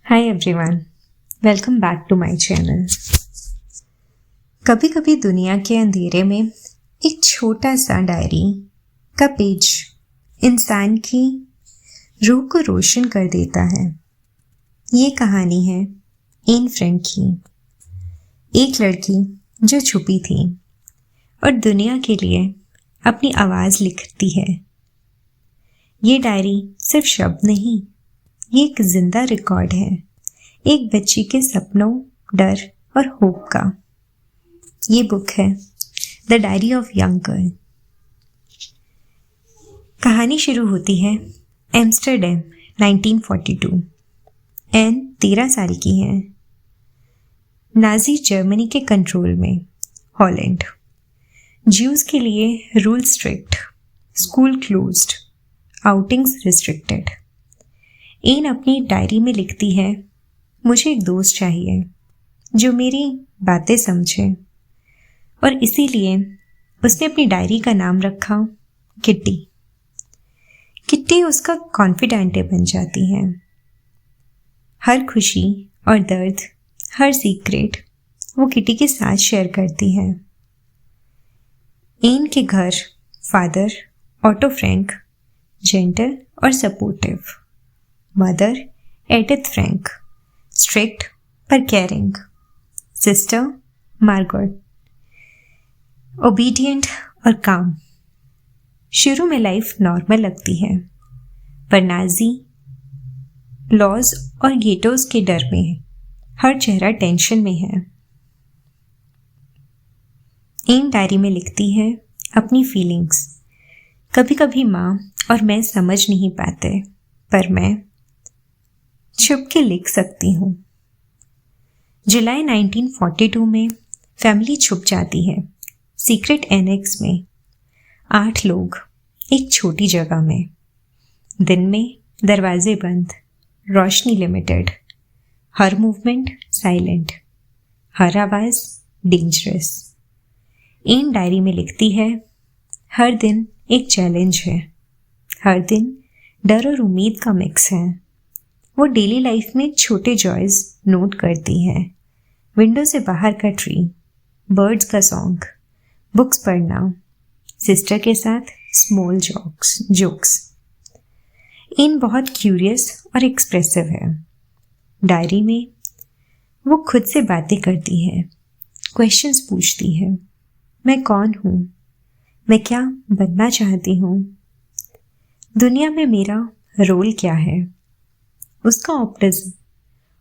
Hi everyone, welcome back to my channel. कभी कभी दुनिया के अंधेरे में एक छोटा सा डायरी का पेज इंसान की रूह को रोशन कर देता है। ये कहानी है एन फ्रैंक की, एक लड़की जो छुपी थी और दुनिया के लिए अपनी आवाज़ लिखती है। ये डायरी सिर्फ शब्द नहीं, ये एक जिंदा रिकॉर्ड है, एक बच्ची के सपनों, डर और होप का। ये बुक है the diary of young girl. कहानी शुरू होती है एम्स्टर्डम 1942। एन 13 साल की है, नाजी जर्मनी के कंट्रोल में, हॉलैंड। ज्यूज के लिए rule strict, school closed, outings restricted. Anne अपनी डायरी में लिखती है, मुझे एक दोस्त चाहिए जो मेरी बातें समझे, और इसीलिए उसने अपनी डायरी का नाम रखा किट्टी। किट्टी उसका कॉन्फिडेंट बन जाती है। हर खुशी और दर्द, हर सीक्रेट वो किट्टी के साथ शेयर करती है। एन के घर फादर ऑटो फ्रैंक जेंटल और supportive, mother Edith Frank strict पर केयरिंग, सिस्टर मार्गरेट ओबीडियंट और काम। शुरू में लाइफ नॉर्मल लगती है, पर नाजी लॉज और गेटोज के डर में हर चेहरा टेंशन में है। एन डायरी में लिखती है अपनी फीलिंग्स। कभी कभी माँ और मैं समझ नहीं पाते, पर मैं छुप के लिख सकती हूँ। जुलाई 1942 में फैमिली छुप जाती है सीक्रेट एनेक्स में। 8 लोग एक छोटी जगह में। दिन में दरवाजे बंद, रोशनी लिमिटेड, हर मूवमेंट साइलेंट, हर आवाज़ डेंजरस। एन डायरी में लिखती है, हर दिन एक चैलेंज है, हर दिन डर और उम्मीद का मिक्स है। वो डेली लाइफ में छोटे जॉयज नोट करती है। विंडो से बाहर का ट्री, बर्ड्स का सॉन्ग, बुक्स पढ़ना, सिस्टर के साथ स्मॉल जोक्स। एन बहुत क्यूरियस और एक्सप्रेसिव है। डायरी में वो खुद से बातें करती है, क्वेश्चंस पूछती है। मैं कौन हूँ? मैं क्या बनना चाहती हूँ? दुनिया में मेरा रोल क्या है? उसका ऑप्टिज्म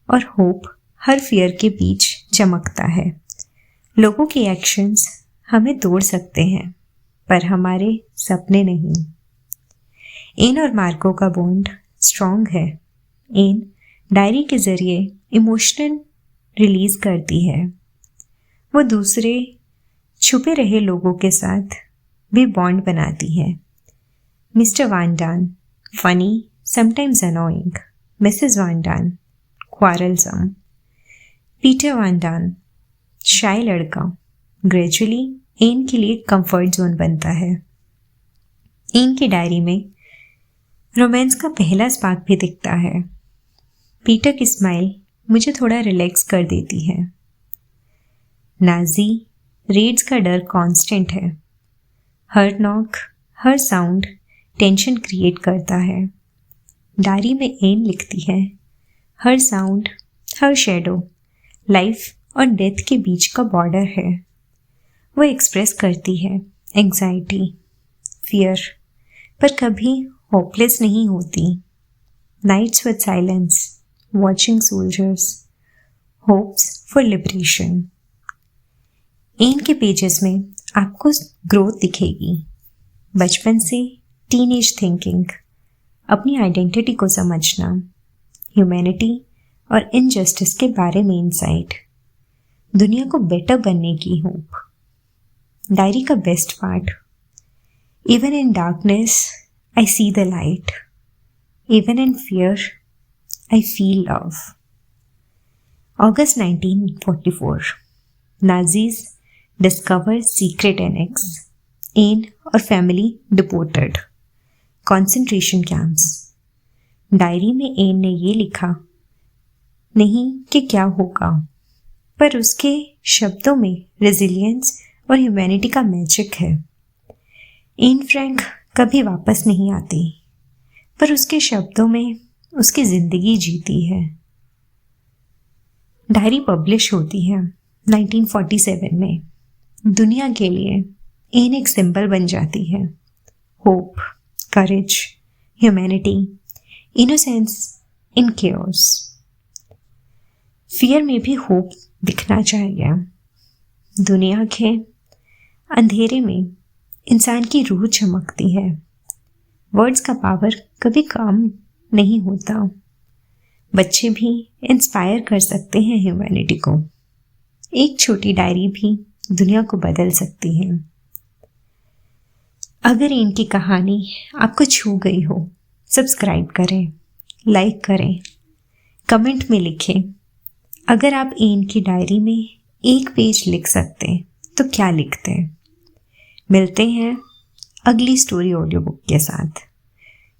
और होप हर फियर के बीच चमकता है। लोगों के एक्शंस हमें तोड़ सकते हैं, पर हमारे सपने नहीं। एन और मार्को का बॉन्ड स्ट्रॉन्ग है। एन डायरी के जरिए इमोशनल रिलीज करती है। वो दूसरे छुपे रहे लोगों के साथ भी बॉन्ड बनाती है। मिस्टर वान डान फनी, समटाइम्स अनोइंग, मिसेस वान डान क्वारलसम, पीटर वान डान शाय लड़का ग्रेजुअली एन के लिए कंफर्ट जोन बनता है। एन की डायरी में रोमांस का पहला स्पार्क भी दिखता है। पीटर की स्माइल मुझे थोड़ा रिलैक्स कर देती है। नाजी रेड्स का डर कांस्टेंट है। हर नॉक, हर साउंड टेंशन क्रिएट करता है। डायरी में एन लिखती है, हर साउंड, हर शेडो लाइफ और डेथ के बीच का बॉर्डर है। वो एक्सप्रेस करती है एंग्जाइटी, फियर, पर कभी होपलेस नहीं होती। Nights with silence, watching soldiers, hopes for liberation. Anne के पेजेस में आपको ग्रोथ दिखेगी, बचपन से टीनेज थिंकिंग, अपनी आइडेंटिटी को समझना, ह्यूमैनिटी और इनजस्टिस के बारे में इंसाइट, दुनिया को बेटर बनने की होप। डायरी का best part, even in darkness I see the light, even in fear I feel love. अगस्त 1944, Nazis discover secret annex, Anne और family deported, concentration camps. Diary में एन ने ये लिखा, नहीं कि क्या होगा, पर उसके शब्दों में रेजिलियंस और ह्यूमैनिटी का मैजिक है। एन फ्रैंक कभी वापस नहीं आती, पर उसके शब्दों में उसकी जिंदगी जीती है। डायरी पब्लिश होती है 1947 में। दुनिया के लिए एन एक सिंबल बन जाती है। होप, करेज, ह्यूमैनिटी, इनोसेंस इन केओस। फियर में भी होप दिखना चाहिए। दुनिया के अंधेरे में इंसान की रूह चमकती है। वर्ड्स का पावर कभी कम नहीं होता। बच्चे भी इंस्पायर कर सकते हैं ह्यूमैनिटी को। एक छोटी डायरी भी दुनिया को बदल सकती है। अगर इनकी कहानी आपको छू गई हो, सब्सक्राइब करें, लाइक करें, कमेंट में लिखें। अगर आप एन की डायरी में एक पेज लिख सकते तो क्या लिखते? मिलते हैं अगली स्टोरी ऑडियो बुक के साथ,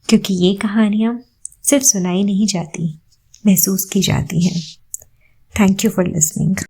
क्योंकि ये कहानियाँ सिर्फ सुनाई नहीं जाती, महसूस की जाती हैं। Thank you for listening.